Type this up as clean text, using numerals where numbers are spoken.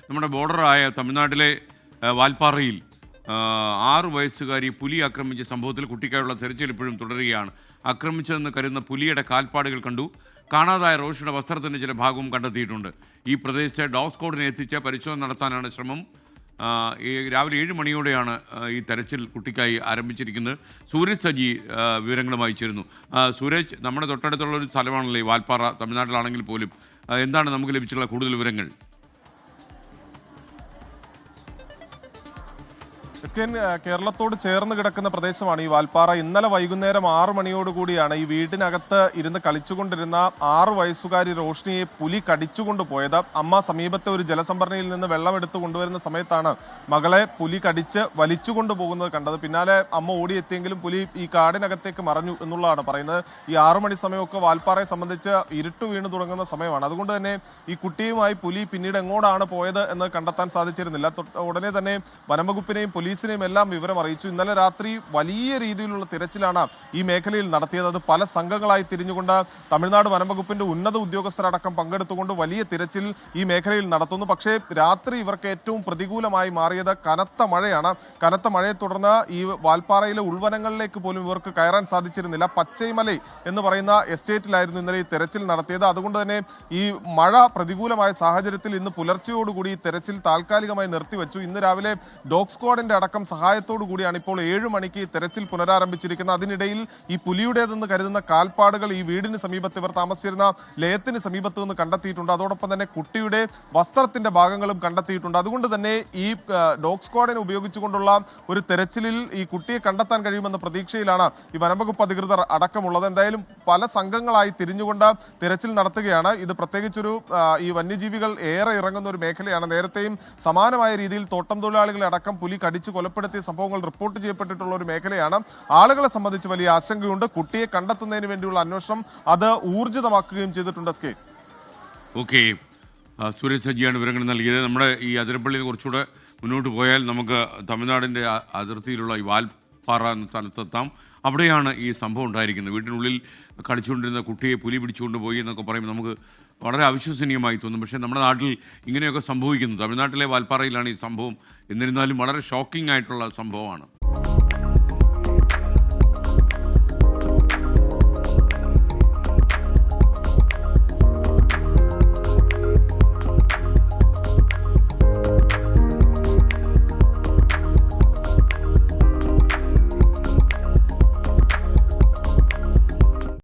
നമ്മുടെ ബോർഡറായ തമിഴ്നാട്ടിലെ വാൽപ്പാറയിൽ 6 വയസ്സുകാരി പുലി ആക്രമിച്ച സംഭവത്തിൽ കുട്ടിക്കായുള്ള തെരച്ചിൽ ഇപ്പോഴും തുടരുകയാണ്. ആക്രമിച്ചതെന്ന് കരുതുന്ന പുലിയുടെ കാൽപ്പാടുകൾ കണ്ടു. കാണാതായ റോഷിയുടെ വസ്ത്രത്തിൻ്റെ ചില ഭാഗവും കണ്ടെത്തിയിട്ടുണ്ട്. ഈ പ്രദേശത്തെ ഡോഗ് സ്ക്വാഡിനെ എത്തിച്ച് പരിശോധന നടത്താനാണ് ശ്രമം. രാവിലെ 7 മണിയോടെയാണ് ഈ തെരച്ചിൽ കുട്ടിക്കായി ആരംഭിച്ചിരിക്കുന്നത്. സൂരജ് സജി വിവരങ്ങളുമായി ചേരുന്നു. സൂരജ്, നമ്മുടെ തൊട്ടടുത്തുള്ള ഒരു സ്ഥലമാണല്ലോ ഈ വാൽപ്പാറ, തമിഴ്നാട്ടിലാണെങ്കിൽ പോലും. എന്താണ് നമുക്ക് ലഭിച്ചിട്ടുള്ള കൂടുതൽ വിവരങ്ങൾ? കേരളത്തോട് ചേർന്ന് കിടക്കുന്ന പ്രദേശമാണ് ഈ വാൽപ്പാറ. ഇന്നലെ വൈകുന്നേരം 6 മണിയോടുകൂടിയാണ് ഈ വീടിനകത്ത് ഇരുന്ന് കളിച്ചുകൊണ്ടിരുന്ന 6 വയസ്സുകാരി റോഷ്നിയെ പുലി കടിച്ചുകൊണ്ട് പോയത്. അമ്മ സമീപത്തെ ഒരു ജലസംഭരണിയിൽ നിന്ന് വെള്ളം എടുത്തു കൊണ്ടുവരുന്ന സമയത്താണ് മകളെ പുലി കടിച്ച് വലിച്ചുകൊണ്ട് പോകുന്നത് കണ്ടത്. പിന്നാലെ അമ്മ ഓടിയെത്തിയെങ്കിലും പുലി ഈ കാടിനകത്തേക്ക് മറഞ്ഞു എന്നുള്ളതാണ് പറയുന്നത്. ഈ 6 മണി സമയമൊക്കെ വാൽപ്പാറയെ സംബന്ധിച്ച് ഇരുട്ട് വീണു തുടങ്ങുന്ന സമയമാണ്. അതുകൊണ്ട് തന്നെ ഈ കുട്ടിയുമായി പുലി പിന്നീട് എങ്ങോട്ടാണ് പോയത് എന്ന് കണ്ടെത്താൻ സാധിച്ചിരുന്നില്ല. ഉടനെ തന്നെ വനംവകുപ്പിനെയും പോലീസിനെയും എല്ലാം വിവരം അറിയിച്ചു. ഇന്നലെ രാത്രി വലിയ രീതിയിലുള്ള തിരച്ചിലാണ് ഈ മേഖലയിൽ നടത്തിയത്. അത് പല സംഘങ്ങളായി തിരിഞ്ഞുകൊണ്ട് തമിഴ്നാട് വനംവകുപ്പിന്റെ ഉന്നത ഉദ്യോഗസ്ഥരടക്കം പങ്കെടുത്തുകൊണ്ട് വലിയ തിരച്ചിൽ ഈ മേഖലയിൽ നടത്തുന്നു. പക്ഷേ രാത്രി ഇവർക്ക് ഏറ്റവും പ്രതികൂലമായി മാറിയത് കനത്ത മഴയാണ്. കനത്ത മഴയെ തുടർന്ന് ഈ വാൽപ്പാറയിലെ ഉൾവനങ്ങളിലേക്ക് പോലും ഇവർക്ക് കയറാൻ സാധിച്ചിരുന്നില്ല. പച്ചൈമലൈ എന്ന് പറയുന്ന എസ്റ്റേറ്റിലായിരുന്നു ഇന്നലെ ഈ തെരച്ചിൽ നടത്തിയത്. അതുകൊണ്ട് തന്നെ ഈ മഴ പ്രതികൂലമായ സാഹചര്യത്തിൽ ഇന്ന് പുലർച്ചയോടുകൂടി ഈ തെരച്ചിൽ താൽക്കാലികമായി നിർത്തിവെച്ചു. ഇന്ന് രാവിലെ ഡോഗ് സ്ക്വാഡിന്റെ അടക്കം സഹായത്തോടു കൂടിയാണ് ഇപ്പോൾ 7 മണിക്ക് തെരച്ചിൽ പുനരാരംഭിച്ചിരിക്കുന്നത്. അതിനിടയിൽ ഈ പുലിയുടേതെന്ന് കരുതുന്ന കാൽപ്പാടുകൾ ഈ വീടിന് സമീപത്ത്, ഇവർ താമസിച്ചിരുന്ന ലയത്തിന് സമീപത്ത് നിന്ന് കണ്ടെത്തിയിട്ടുണ്ട്. അതോടൊപ്പം തന്നെ കുട്ടിയുടെ വസ്ത്രത്തിന്റെ ഭാഗങ്ങളും കണ്ടെത്തിയിട്ടുണ്ട്. അതുകൊണ്ട് തന്നെ ഈ ഡോഗ് സ്ക്വാഡിനെ ഉപയോഗിച്ചുകൊണ്ടുള്ള ഒരു തെരച്ചിലിൽ ഈ കുട്ടിയെ കണ്ടെത്താൻ കഴിയുമെന്ന പ്രതീക്ഷയിലാണ് ഈ വനംവകുപ്പ് അധികൃതർ അടക്കമുള്ളത്. എന്തായാലും പല സംഘങ്ങളായി തിരിഞ്ഞുകൊണ്ട് തിരച്ചിൽ നടത്തുകയാണ്. ഇത് പ്രത്യേകിച്ചൊരു ഈ വന്യജീവികൾ ഏറെ ഇറങ്ങുന്ന ഒരു മേഖലയാണ്. നേരത്തെയും സമാനമായ രീതിയിൽ തോട്ടം തൊഴിലാളികളെ അടക്കം പുലി കടിച്ചു കൊലപ്പെടുത്തിയ സംഭവങ്ങൾ റിപ്പോർട്ട് ചെയ്യപ്പെട്ടിട്ടുള്ള ഒരു മേഖലയാണ്. ആളുകളെ സംബന്ധിച്ച് വലിയ ആശങ്കയുണ്ട്. കുട്ടിയെ കണ്ടെത്തുന്നതിന് വേണ്ടിയുള്ള അന്വേഷണം അത് ഊർജിതമാക്കുകയും ചെയ്തിട്ടുണ്ട്. ഓക്കെ, സൂരജ് സജിയാണ് വിവരങ്ങൾ നൽകിയത്. നമ്മുടെ ഈ അതിരപ്പള്ളിയിൽ കുറച്ചുകൂടെ മുന്നോട്ട് പോയാൽ നമുക്ക് തമിഴ്നാടിൻ്റെ അതിർത്തിയിലുള്ള ഈ വാൽപ്പാറ എന്ന സ്ഥലത്തെത്താം. അവിടെയാണ് ഈ സംഭവം ഉണ്ടായിരിക്കുന്നത്. വീട്ടിനുള്ളിൽ കളിച്ചുകൊണ്ടിരുന്ന കുട്ടിയെ പുലി പിടിച്ചുകൊണ്ട് പോയി എന്നൊക്കെ പറയുമ്പോൾ നമുക്ക് വളരെ അവിശ്വസനീയമായി തോന്നും. പക്ഷേ നമ്മുടെ നാട്ടിൽ ഇങ്ങനെയൊക്കെ സംഭവിക്കുന്നു. തമിഴ്നാട്ടിലെ വാൽപ്പാറയിലാണ് ഈ സംഭവം. എന്നിരുന്നാലും വളരെ ഷോക്കിംഗ് ആയിട്ടുള്ള സംഭവമാണ്.